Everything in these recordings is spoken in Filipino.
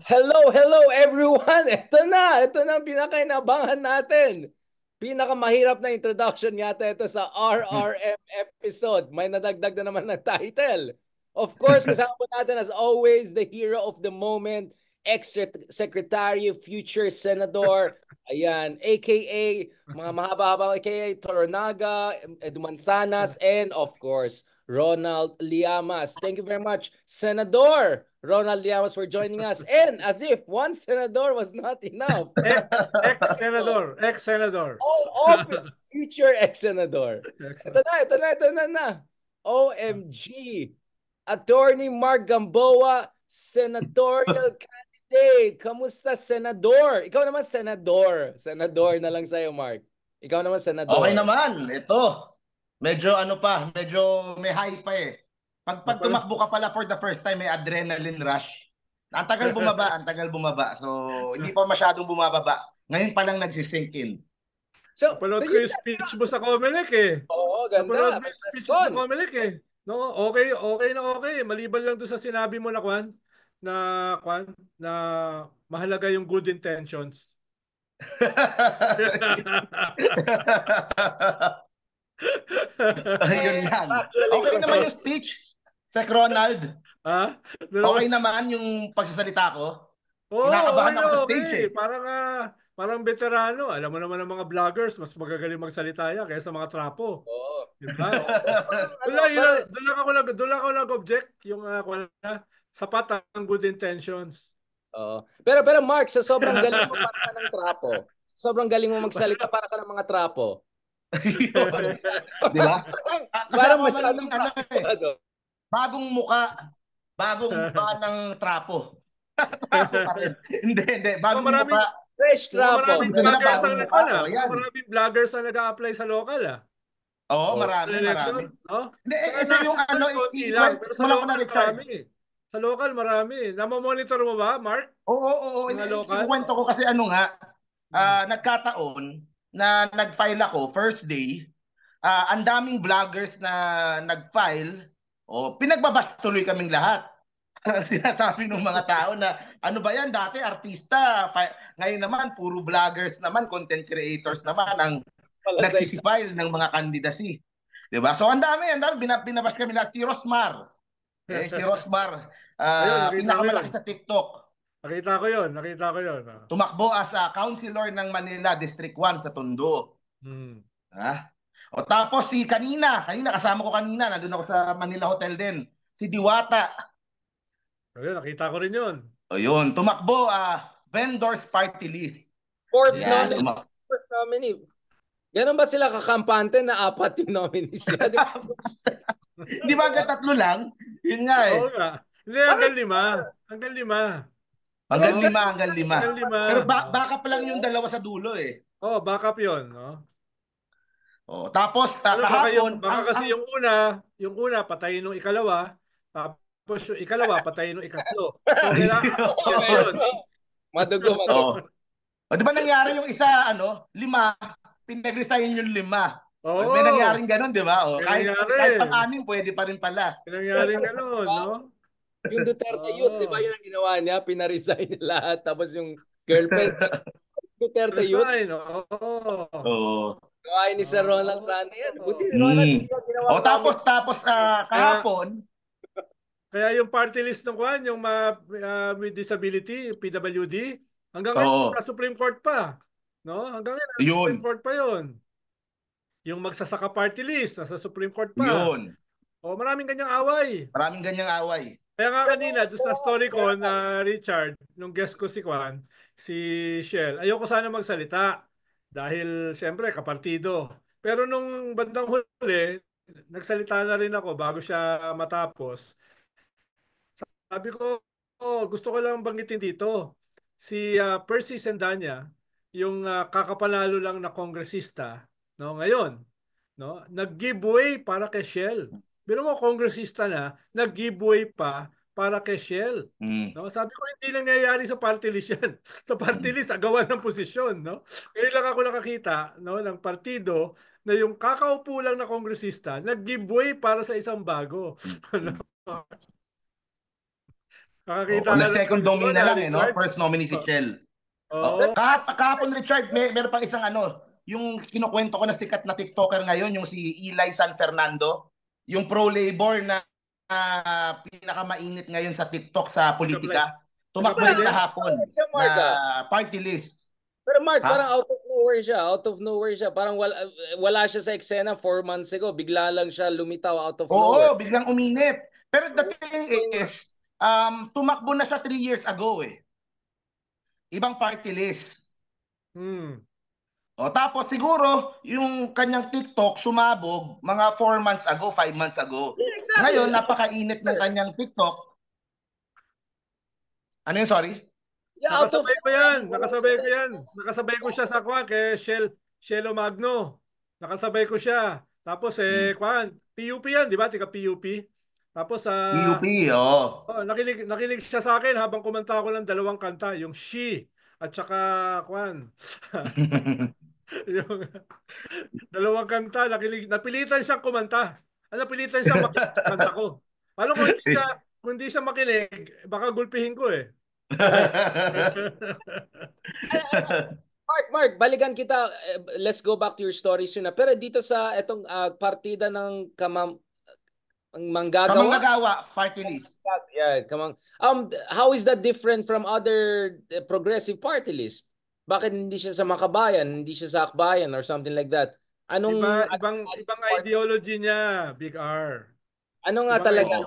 Hello everyone! Ito na ang pinakainabangan natin. Pinakamahirap na introduction yata ito sa RRM episode. May nadagdag na naman ng title. Of course, kasama po natin as always, the hero of the moment, ex-secretary, future senador, ayan, aka, mga mahaba-haba aka Toronaga, Edumansanas, and of course, Ronald Llamas. Thank you very much, Senador Ronald Llamas, for joining us. And as if one senador was not enough, Ex-senador, ex-senador. all of future ex-senador. Ito na. OMG. Attorney Mark Gamboa, senatorial candidate. Kamusta, senador? Ikaw naman, senador. Senador na lang sa'yo, Mark. Ikaw naman, Okay senador. naman, ito. Medyo ano pa, medyo may high pa eh. Pag tumakbo ka pala for the first time, may adrenaline rush. Ang tagal bumaba. So, hindi pa masyadong bumababa. Ngayon pa lang nagsisink in. Napanood ko Yun yung na. speech mo sa Comelec eh. Oo, Napanood ganda. mo May yung press speech mo sa con. Comelec eh. No, okay na okay. Maliban lang doon sa sinabi mo na na mahalaga yung good intentions. Ayun lang. Actually, Okay naman yung speech, Sec Ronald. Ha? Okay naman yung pagsasalita ko. Okay Kinakabahan na ako sa okay. stage eh. Parang veterano. Alam mo naman ng mga vloggers, mas magagaling magsalita yan kaysa mga trapo. oo. Diba? Ano, parang, Doon lang ako nag-object yung sapat ang good intentions. oo. Pero Mark, sa sobrang galing mo para ka ng trapo. Sobrang galing mo magsalita para ka ng mga trapo. Yun. Di ba? Kasi Parang ako masyadong magiging ano eh, praktisado. bagong muka, bagong muka ng trapo. Trapo pa rin. Hindi, Mukhang bagong maraming, muka. Fresh mukhang trapo. maraming Yung kanila vloggers bagong ang muka. O, mukhang yan. maraming vloggers ang nag-a-apply sa local Oo, Oh. Sa marami. election, no? Hindi, Sa ito yung national, ano, konti lang. Pero sa simulan ko na local, Richard. marami. Sa local, marami. Namamonitor mo ba, Mark? Oo. Mga local? Ikukwento ko kasi ano nga, Hmm. nagkataon na nag-file ako first day. Ang daming vloggers na nag-file. O, pinagbabash tuloy kaming lahat. Sinasabi ng mga tao na ano ba yan, dati artista, ngayon naman puro vloggers naman, content creators naman ang Pala sa isa. nagsisipile ng mga candidacy. 'Di ba? So ang dami, binabash kami lahat si Rosmar. Si Rosmar, Ayun, nakita ko yun. pinakamalaki sa TikTok. Nakita ko yun. Tumakbo as a councilor ng Manila District 1 sa Tondo. Hmm. Ha? O tapos kanina kasama ko kanina, nandun ako sa Manila Hotel din. Si Diwata. Ayun, nakita ko rin yun. O yun, tumakbo vendors party list. Fourth Yan, nominee. Fourth nominee. Ganun ba sila kakampante na apat yung nominees niya? Di ba? Di ba hanggang tatlo lang? Yun nga eh. Oo nga. Hindi, Bakit? hanggang lima. Hanggang lima. Hanggang No? lima, hanggang lima. Hanggang lima. Pero baka pa lang yung dalawa sa dulo eh. Oh, backup yun. No? Tapos Pero kahapon, baka kasi yung una, patayin nung ikalawa. Tapos yung ikalawa, patayin nung ikatlo. So, kailangan yun. Madugo. oh. O, di ba nangyari yung isa, lima, pinag-resign yung lima. Oo. May nangyaring ganun, di ba? May Kahit nangyari. pang-anim, pwede pa rin pala. May nangyaring ganun, no? Yung Duterte Youth, di ba Oo. yun ang ginawa niya? Pina-resign niya lahat. Tapos yung girlfriend, Duterte Youth, Resign, oo. Oo. gawain ni Sir Ronald Oo. sana yan. Buti si Ronald, hindi niya O ginawang namin. tapos Kaya, kahapon, kaya yung party list ng Kwan, yung with disability, PWD, hanggang ngayon, oo, sa Supreme Court pa. No? Hanggang ngayon, sa Supreme yun, Court pa yun. Yung magsasaka party list, nasa Supreme Court pa. yun. O, maraming ganyang away. Maraming ganyang away. Kaya nga kanina, doon sa story ko na Richard, nung guest ko si Kwan, si Shell, ayoko sana magsalita dahil siyempre kapartido. Pero nung bandang huli, nagsalita na rin ako bago siya matapos. Sabi ko, gusto ko lang banggitin dito. Si Percy Sendanya, yung kakapanalo lang na kongresista, no, ngayon, no, nag-giveaway para kay Shell. Pero mo kongresista na, nag-giveaway pa para kay Shell. Mm. No, sabi ko hindi nangyayari sa party list yan. Sa party Mm. list, agawan ng posisyon, no? Ngayon lang ako nakakita, no, ng partido na yung kakaupo lang na kongresista, nag-giveaway para sa isang bago. Mm. Nakakita O ka nag-second ng nominee na lang eh, no? Richard? First nominee si Chel. Oo. Kahapon, Richard, meron pang isang yung kinukwento ko na sikat na TikToker ngayon, yung si Eli San Fernando, yung pro-labor na pinakamainit ngayon sa TikTok sa politika. Tumakbo din Nag-apply din? kahapon Siya, na Mark, party list. Pero Mark, parang Ha? out of nowhere siya. Out of nowhere siya. Parang wala siya sa eksena 4 months ago. Bigla lang siya lumitaw out of nowhere. Oo, biglang uminit. Pero the thing is, tumakbo na siya 3 years ago eh. Ibang party list. Hmm. O tapos siguro yung kanyang TikTok sumabog mga 4 months ago, 5 months ago. Yeah, exactly. Ngayon napakainit ng kanyang TikTok. Ano yun, sorry? Yeah, out of Nakasabay ko yan. nowhere, Nakasabay ko wala yan. Nakasabay ko siya sa kwan kay Shelo Magno. Nakasabay ko siya. Tapos kwan, PUP yan, di ba? Tika PUP. Tapos PUP, oh. nakinig siya sa akin habang kumanta ako ng 2 kanta, yung She at saka kwan. Yung 2 kanta, napilitan siyang kumanta. Napilitan siyang makinig sa kanta ko. Paano kung hindi siya makinig, baka gulpihin ko eh. Mark, balikan kita. Let's go back to your stories yun na. Pero dito sa itong partida ng manggagawa. Kamanggagawa, party list. Yeah, how is that different from other progressive party list? Bakit hindi siya sa Makabayan, hindi siya sa Akbayan or something like that? Ibang ideology niya, Big R. Ano nga Ibang talaga?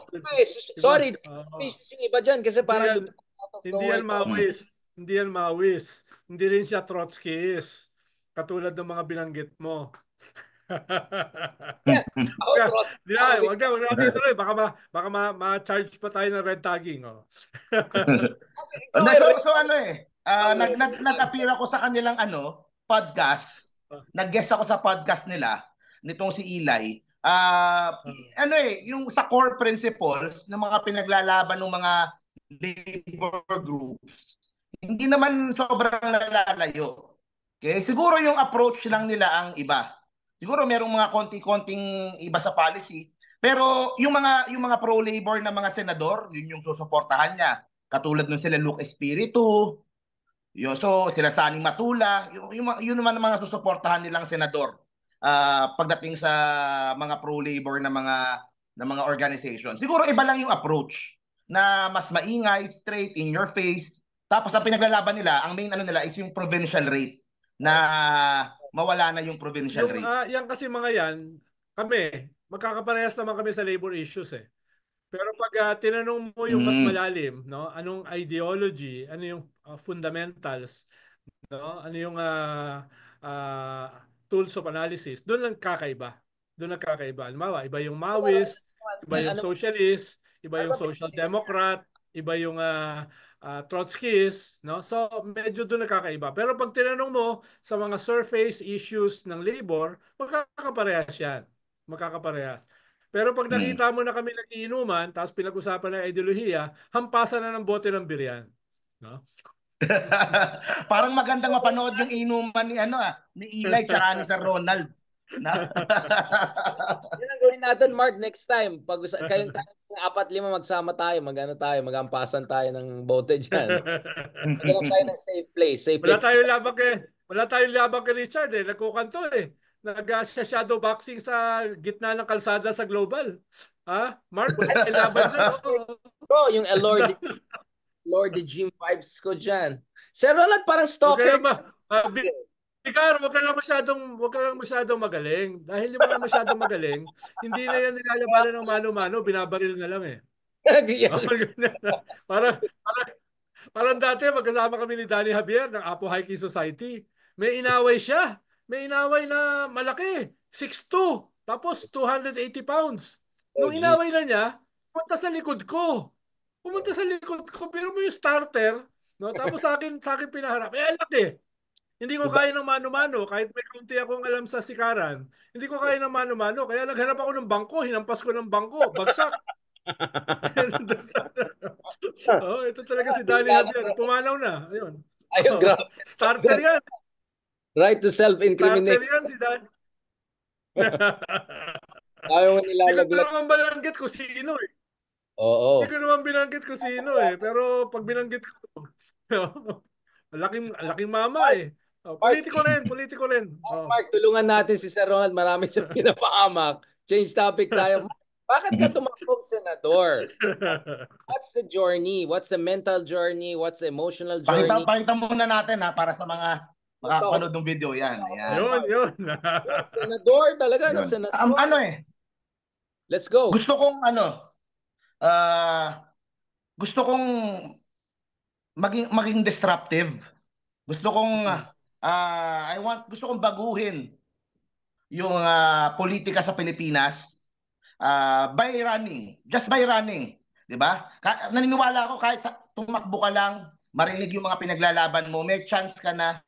Sorry, yung iba dyan kasi parang hindi yan Maoist. Hindi yan Maoist. Hindi rin siya Trotskyist. Katulad ng mga binanggit mo. Wag na tuloy. Baka ma-charge pa tayo ng red tagging. Oh. So nag-appear ako sa kanilang podcast. Nag-guest ako sa podcast nila nitong si Eli. Yung sa core principles ng mga pinaglalaban ng mga labor groups, hindi naman sobrang nalalayo. Okay? Siguro yung approach lang nila ang iba. Siguro merong mga konti-konting iba sa policy, pero yung mga pro-labor na mga senador, yun yung susuportahan niya. Katulad ng sila Luke Espiritu, sila Sani Matula, yun naman ang mga susuportahan nilang senador. Pagdating sa mga pro-labor na mga organization. Siguro iba lang yung approach na mas maingay, straight, in your face. Tapos ang pinaglalaban nila, ang main nila is yung provincial rate na mawala na yung provincial rate. Yan kasi mga yan, kami, magkakaparehas naman kami sa labor issues eh. Pero pag tinanong mo yung mas malalim, no? Anong ideology, ano yung fundamentals, no? Ano yung tools of analysis, doon lang kakaiba. Doon lang kakaiba. Halimbawa, iba yung Maoist, iba yung Socialist, iba yung Social Democrat, iba yung Trotskyist, no? So medyo doon nakakaiba. Pero pag tinanong mo sa mga surface issues ng labor, magkakaparehas yan. Magkakaparehas. Pero pag nakita mo na kami nagiinuman, tapos pinag-usapan ng ideolohiya, hampasan na ng bote ng biryan. No? Parang magandang mapanood yung inuman ni Eli tsaka ni Sir Ronald. Yan ang gawin natin, Mark, next time. Pag kayong 4-5 magsama tayo, magampasan tayo ng bote dyan. Maghanap tayo ng safe place. Wala tayong labang kay Richard eh. Nagkukanto eh. Nag-shadow boxing sa gitna ng kalsada sa Global. Ha? Mark, wala tayong laban dyan. Bro, yung Lord Gym vibes ko dyan. Sir Ronald, parang stalker. Ikaw, wag ka lang masyadong magaling. Dahil yung mga masyadong magaling, hindi na yan nilalabanan ng mano-mano, binabaril na lang eh. Parang dati, magkasama kami ni Danny Javier ng Apo Hiking Society. May inaway siya. May inaway na malaki. 6'2". Tapos 280 pounds. Nung inaway na niya, pumunta sa likod ko. Pero mo yung starter. No? Tapos sa akin pinaharap. Laki. Hindi ko kaya ng mano-mano. Kahit may kaunti akong alam sa sikaran, hindi ko kaya ng mano-mano. Kaya naghanap ako ng bangko. Hinampas ko ng bangko. Bagsak. Ito talaga si Danny Javier. Pumanaw na. Ayun. Starter yan. Right to self-incriminate. Starter yan si Danny. Ayaw nga Hindi ko nilalaglag. talagang balanggit kung sino eh. Oo. Hindi ko naman binanggit kung sino eh. Pero pag binanggit ko, laking mama Mark, eh. Oh, Mark, politiko rin. Oh. Mark, tulungan natin si Sir Ronald. Marami siyang pinapahamak. Change topic tayo. Mark, bakit ka tumakbong senador? What's the journey? What's the mental journey? What's the emotional Pakita, journey? pakita muna natin ha, para sa mga Ito, makakapanood ng video. Yan, ayan. Yun, Mark. yun. Oh, senador talaga, no? Yun. Senador. Ano eh, Let's go. gusto kong ah, gusto kong maging disruptive. Gusto kong gusto kong baguhin yung politika sa Pilipinas by running, just by running, 'di ba? Naniniwala ako kahit tumakbo ka lang, marinig yung mga pinaglalaban mo, may chance ka na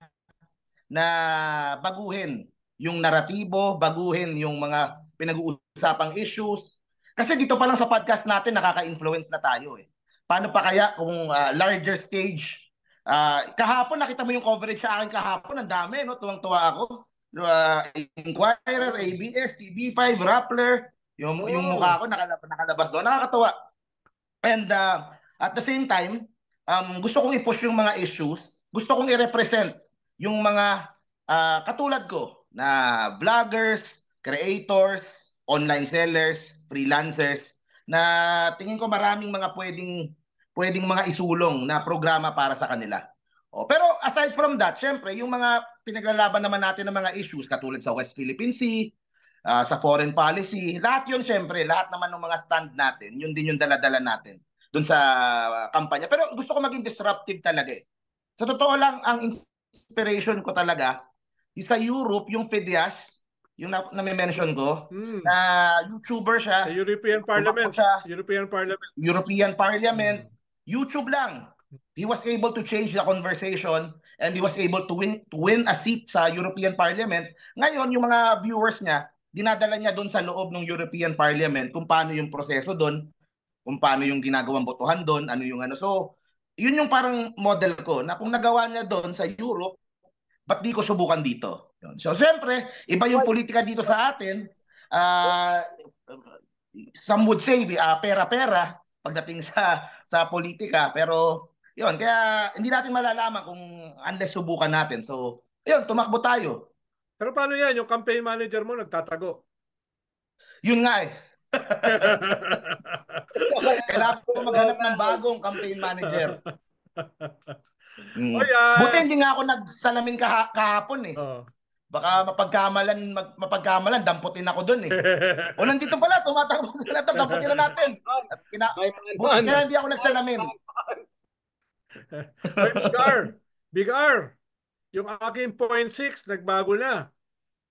baguhin yung naratibo, baguhin yung mga pinag-uusapang issues. Kasi dito pa lang sa podcast natin nakaka-influence na tayo eh. Paano pa kaya kung larger stage? Kahapon nakita mo yung coverage sa akin kahapon, ang dami no, tuwang-tuwa ako. Inquirer, ABS, TV5, Rappler, yung mukha ko nakalabas doon. Nakakatuwa. And at the same time, gusto kong i-push yung mga issues. Gusto kong i-represent yung mga katulad ko na vloggers, creators, online sellers, freelancers na tingin ko maraming mga pwedeng mga isulong na programa para sa kanila. Pero aside from that, syempre, yung mga pinaglalaban naman natin ng mga issues katulad sa West Philippine Sea, sa foreign policy, lahat yun syempre, lahat naman ng mga stand natin, yun din yung daladala natin dun sa kampanya. Pero gusto ko maging disruptive talaga eh. Sa totoo lang, ang inspiration ko talaga, yung sa Europe, yung Fidias, yung na-mention ko, na YouTuber siya, Sa European tumakbo Parliament. siya, European Parliament. YouTube lang. He was able to change the conversation and he was able to win a seat sa European Parliament. Ngayon, yung mga viewers niya, dinadala niya doon sa loob ng European Parliament kung paano yung proseso doon, kung paano yung ginagawang botohan doon, ano yung ano. So, yun yung parang model ko na kung nagawa niya doon sa Europe, ba't di ko subukan dito? Yun. So, siyempre, iba yung politika dito sa atin. Uh, some would say, pera-pera pagdating sa politika. Pero, yun, kaya hindi natin malalaman kung unless subukan natin. So, yun, tumakbo tayo. Pero paano yan? Yung campaign manager mo nagtatago. Yun nga eh. Kailangan ko maghanap ng bagong campaign manager. Buti hindi nga ako nagsalamin kahapon eh. Baka mapagkamalan, damputin ako doon eh. O nandito pala, tumatakbo na ito, damputin na natin. Buti kaya hindi ako nagsalamin. Big R. Yung aking 0.6, nagbago na.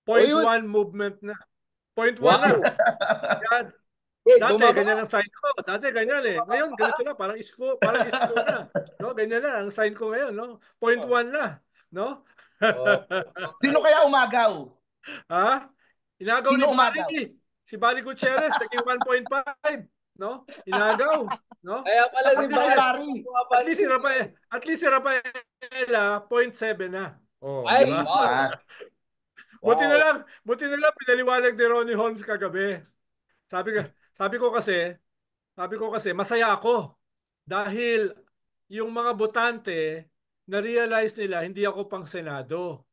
0.1 movement na. 0.1 na. Yan. Dati, ganyan ang sign ko. Dati, ganyan eh. Ngayon, ganito na. Parang isko na. No? Ganyan na ang sign ko ngayon. No? 0.1 na. No? Sino kaya umagaw? Ha? Inagaw Sino ni umagaw? Bali. Si Bali Gutierrez, naging 1.5. No? Inagaw. No? Kaya pala si Bali. At least si Rafaela, 0.7 na. Oh, ay, diba? wow. Buti na lang pinaliwanag ni Ronnie Holmes kagabi. Sabi ko kasi masaya ako dahil yung mga botante na-realize nila hindi ako pang Senado.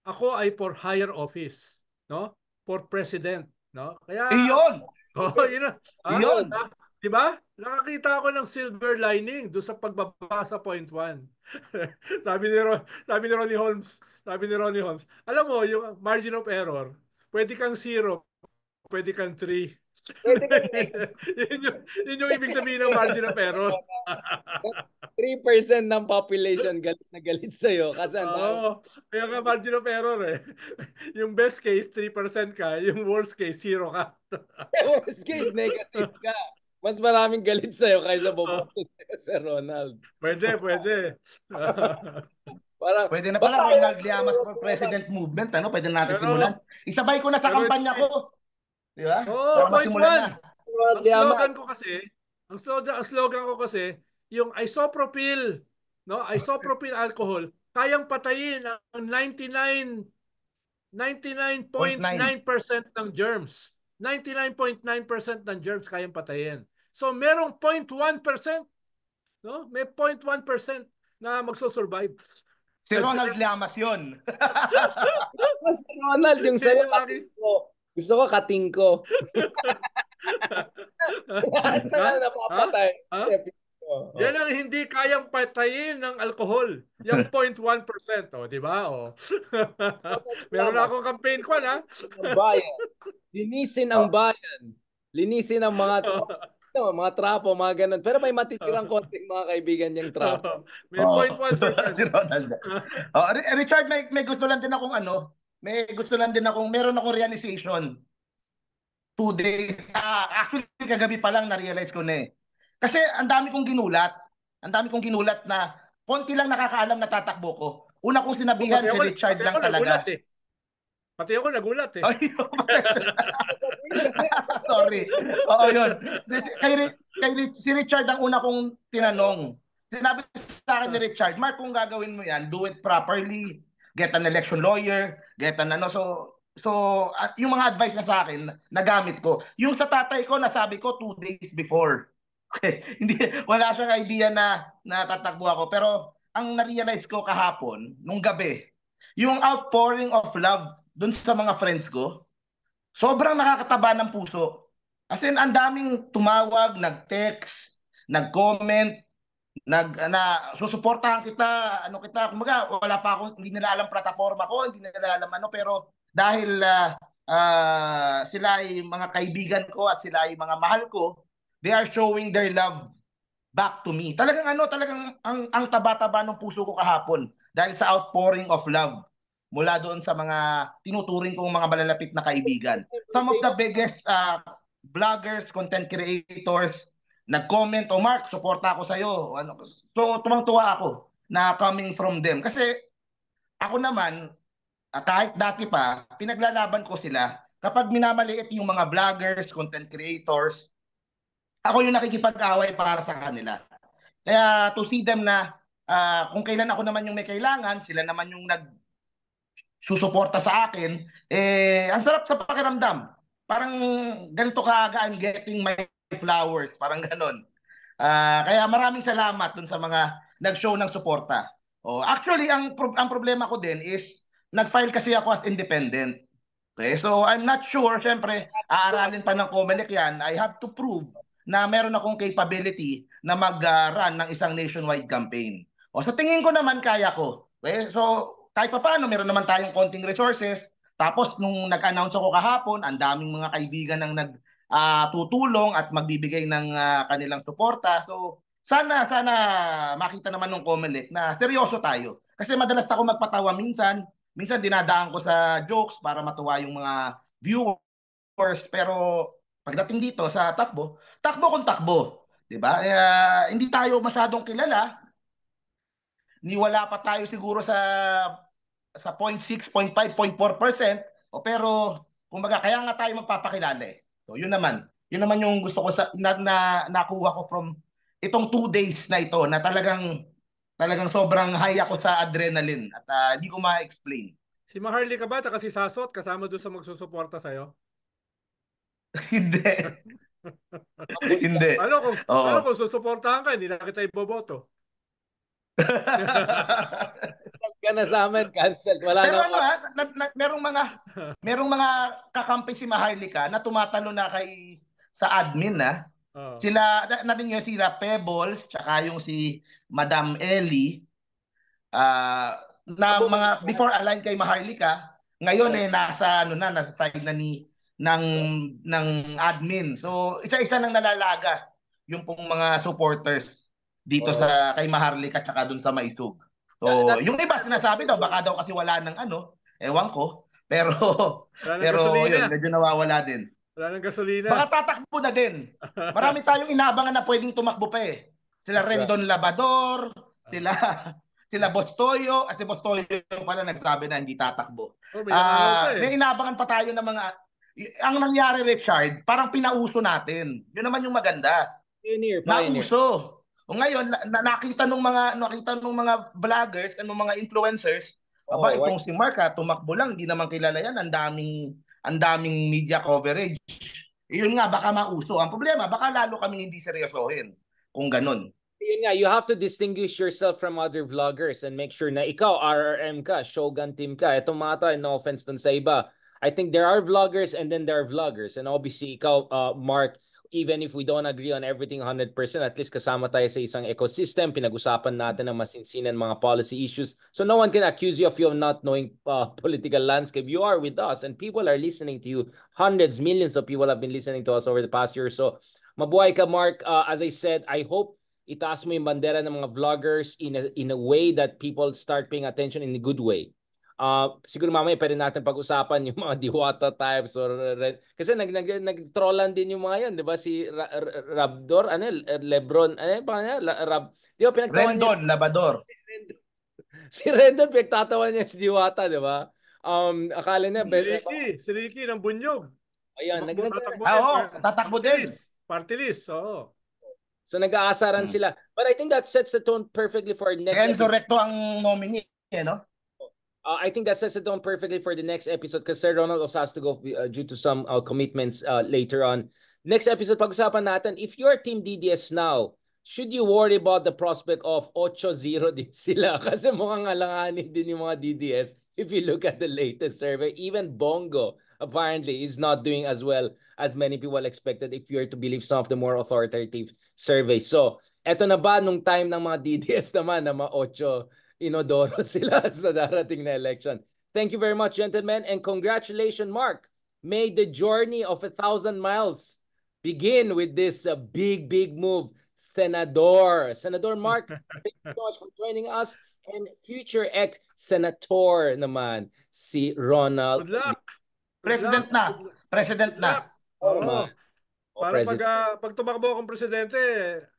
Ako ay for higher office, no? For president, no? Kaya Iyon. yun. Iyon. Di ba? Nakakita ako ng silver lining doon sa pagbaba sa 0.1. sabi ni Ronnie Holmes, alam mo, yung margin of error, pwede kang 0, pwede kang 3. yun yung ibig sabihin ng margin of error. 3% ng population galit na galit sa'yo. Kasi kaya ka margin of error eh. Yung best case, 3% ka. Yung worst case, 0 ka. Worst case, negative ka. Mas maraming galit sa'yo kaysa boboto sa'yo, Sir Ronald. Pwede. Pwede na pala Ronald Llamas for President Movement. Ano? Pwede natin simulan. Isabay ko na sa kampanya ko. Di ba? Para masimulan na. Ang slogan ko kasi, yung isopropyl, no? Isopropyl alcohol, kayang patayin ang 99.9% ng germs. 99.9% ng germs kayang patayin. So merong 0.1%, no? May 0.1% na magso-survive. Si Ronald Llamas yun. Mas Ronald, yung sa'yo, kating ko. Gusto ko kating ko. Lahat na lang napapatay. Yan ang hindi kayang patayin ng alcohol. Yung 0.1%. Di ba? Meron na akong campaign ko, ha? Bayan. Linisin ang bayan. Linisin ang mga trapo, mga ganun. Pero may matitirang konting mga kaibigan niyang trapo. May 0.1%. Si Ronald. Richard, may gusto lang din akong meron akong realization. Today, actually kagabi pa lang na-realize ko na eh. Kasi ang dami kong ginulat. Na konti lang nakakaalam na tatakbo ko. Una kong sinabihan si Richard lang talaga. Pati ako nagulat eh. Sorry. Oo, yun. Si Richard ang una kong tinanong. Sinabi sa akin ni Richard, Mark, kung gagawin mo yan, do it properly. Get an election lawyer. Get an ano. So yung mga advice na sa akin, nagamit ko. Yung sa tatay ko, nasabi ko 2 days before. Okay. Wala siyang idea na tatakbo ako. Pero ang na-realize ko kahapon, nung gabi, yung outpouring of love dun sa mga friends ko, sobrang nakakataba ng puso. As in, ang daming tumawag, nag-text, nag-comment, susuportahan kita, kumbaga, wala pa akong, hindi nila alam plataforma ko, hindi nila alam pero dahil sila ay mga kaibigan ko at sila ay mga mahal ko, they are showing their love back to me. Talagang ang taba-taba ng puso ko kahapon dahil sa outpouring of love mula doon sa mga tinuturing kong mga malalapit na kaibigan. Some of the biggest vloggers, content creators, nag-comment, Mark, suporta ako sa'yo. So, tumang-tuwa ako na coming from them. Kasi ako naman, kahit dati pa, pinaglalaban ko sila. Kapag minamaliit yung mga vloggers, content creators, ako yung nakikipag-away para sa kanila. Kaya to see them na kung kailan ako naman yung may kailangan, sila naman yung susuporta sa akin, ang sarap sa pakiramdam. Parang ganito kaaga, I'm getting my flowers. Parang ganon. Kaya maraming salamat dun sa mga nag-show ng suporta. Actually, ang problema ko din is, nag-file kasi ako as independent. Okay? So, I'm not sure, syempre, aaralin pa ng COMELEC yan. I have to prove na meron akong capability na mag-run ng isang nationwide campaign. Sa tingin ko naman, kaya ko. Okay? So, kahit pa paano, meron naman tayong konting resources. Tapos, nung nag-announce ako kahapon, ang daming mga kaibigan ang tutulong at magbibigay ng kanilang suporta. So, sana makita naman ng COMELEC na seryoso tayo. Kasi madalas ako magpatawa minsan. Minsan dinadaan ko sa jokes para matuwa yung mga viewers. Pero pagdating dito sa takbo kung takbo. Diba? Hindi tayo masyadong kilala. Niwala pa tayo siguro sa 0.6, 0.5, 0.4%. Pero kumbaga kaya nga tayo magpapakilala eh. So yun naman yung gusto ko na nakuha ko from itong 2 days na ito na talagang sobrang high ako sa adrenaline at hindi ko ma-explain. Si Maharly ka ba at si Sasot kasama doon sa magsusuporta sa'yo? Hindi. Hindi. Ano kung susuportahan ka, hindi na kita iboboto. Ka na sa amin, cancel. Wala pero na. merong mga kakampi si Maharlika na tumatalo na sa admin na. Sila natin yung sila Pebbles tsaka yung si Madam Ellie na mga before align kay Maharlika, ngayon nasa side na ng admin. So isa-isa nang nalalaga yung pong mga supporters dito sa kay Maharlika tsaka dun sa Maisug. So, yung iba sinasabi daw, baka daw kasi wala ng ewan ko. Pero yun, medyo nawawala din. Wala ng gasolina. Baka tatakbo na din. Marami tayong inaabangan na pwedeng tumakbo pa eh. Sila Rendon Labador, sila Bostoyo, si Bostoyo pala nagsabi na hindi tatakbo. May inaabangan pa tayo ng mga, ang nangyari Richard, parang pinauso natin. Yun naman yung maganda. Pioneer. Nauso. Ngayon nakita nung mga vloggers at mga influencers, itong si Mark tumakbo lang, hindi naman kilala yan, ang daming media coverage. Yun nga, baka mauso. Ang problema, baka lalo kaming hindi seryosohin kung ganun. Yun nga, you have to distinguish yourself from other vloggers and make sure na ikaw, RRM ka, Shogun team ka. Itong mga to, no offense dun sa iba. I think there are vloggers and then there are vloggers. And obviously, ikaw, Mark, even if we don't agree on everything 100%, at least kasama tayo sa isang ecosystem. Pinag-usapan natin ang masinsinan mga policy issues. So no one can accuse you of not knowing political landscape. You are with us and people are listening to you. Hundreds, millions of people have been listening to us over the past year. So mabuhay ka, Mark. As I said, I hope itaas mo yung bandera ng mga vloggers in a way that people start paying attention in a good way. Siguro mamaya pwede natin pag-usapan yung mga Diwata types or kasi nag-trollan din yung mga yan, 'di ba? Si Rabdor, Lebron, di ba pinagtawan Rendon, Labador. Si Rendon pinagtatawan niya si Diwata, 'di ba? Akala niya Si Ricky ng Bunyog. Ayan, tatakbo din. Party list, oo. So nag-aasaran sila. But I think that sets the tone perfectly for next Enzo Recto ang nominee, no? I think that sets the tone perfectly for the next episode because Sir Ronald also has to go due to some commitments later on. Next episode, pag-usapan natin, if you're Team DDS now, should you worry about the prospect of 8-0 din sila? Kasi mukhang alanganin din yung mga DDS if you look at the latest survey. Even Bongo apparently is not doing as well as many people expected if you're to believe some of the more authoritative surveys. So, eto na ba nung time ng mga DDS naman na ma-8 inodoro sila sa darating na election? Thank you very much, gentlemen, and congratulations, Mark. May the journey of 1,000 miles begin with this big move. Senador Mark, thank you so much for joining us. And future ex-senator naman, si Ronald. Good luck. President na. Oo. Para pag tumakbo akong presidente,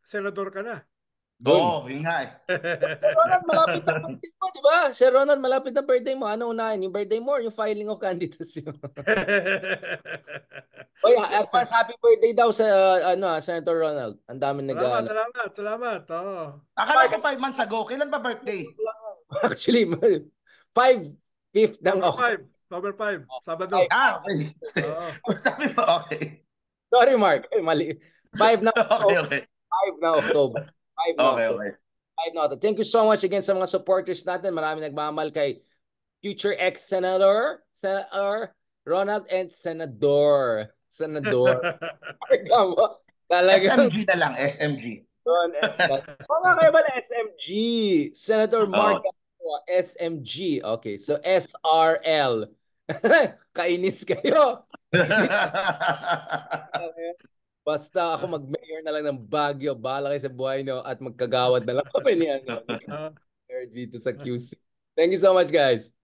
senador ka na. Oo, yun nga eh. Sir Ronald, malapit na birthday mo, di ba? Sir Ronald, malapit na birthday mo. Ano unahin? Yung birthday mo or yung filing of candidacy mo? Oy, advance happy birthday daw sa Senator Ronald. Ang dami Salamat. Oo. Akala ko 5 months ago. Kailan pa birthday? Actually, 5th ng October 5, Sabado. Okay. Sabi mo, okay. Sorry, Mark. Mali. 5 na Okay. 5 na October. 5 na Okay. 5 na October. Thank you so much again sa mga supporters natin. Marami nagmamahal kay future ex-senator, Ronald and Senador. SMG na lang, SMG. Kaya ba na SMG? Senator Mark SMG. Okay, so SRL. Kainis kayo. Basta ako mag-mayor na lang ng Baguio, bahala kayo sa buhay nyo at magkagawad na lang kami niyan dito sa QC. Thank you so much, guys.